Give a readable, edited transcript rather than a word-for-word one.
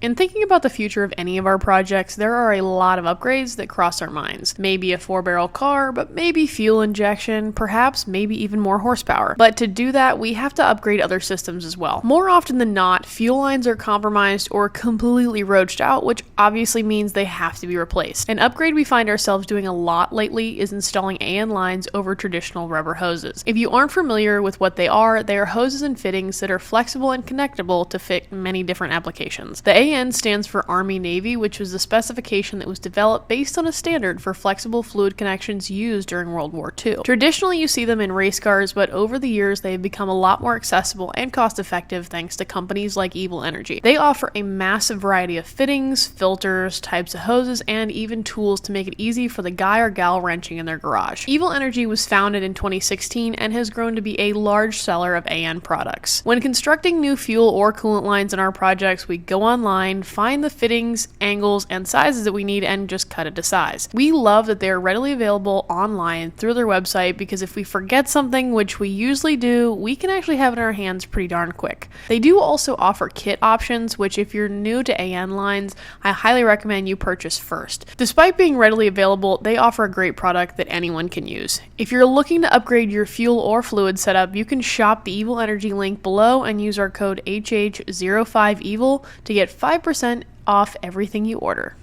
In thinking about the future of any of our projects, there are a lot of upgrades that cross our minds. Maybe a 4-barrel car, but maybe fuel injection, perhaps maybe even more horsepower. But to do that, we have to upgrade other systems as well. More often than not, fuel lines are compromised or completely roached out, which obviously means they have to be replaced. An upgrade we find ourselves doing a lot lately is installing AN lines over traditional rubber hoses. If you aren't familiar with what they are hoses and fittings that are flexible and connectable to fit many different applications. The AN stands for Army Navy, which was the specification that was developed based on a standard for flexible fluid connections used during World War II. Traditionally, you see them in race cars, but over the years, they have become a lot more accessible and cost-effective thanks to companies like Evil Energy. They offer a massive variety of fittings, filters, types of hoses, and even tools to make it easy for the guy or gal wrenching in their garage. Evil Energy was founded in 2016 and has grown to be a large seller of AN products. When constructing new fuel or coolant lines in our projects, we go online, find the fittings, angles, and sizes that we need, and just cut it to size. We love that they are readily available online through their website because if we forget something, which we usually do, we can actually have it in our hands pretty darn quick. They do also offer kit options, which if you're new to AN lines, I highly recommend you purchase first. Despite being readily available, they offer a great product that anyone can use. If you're looking to upgrade your fuel or fluid setup, you can shop the Evil Energy link below and use our code HH05EVIL to get 5% off everything you order.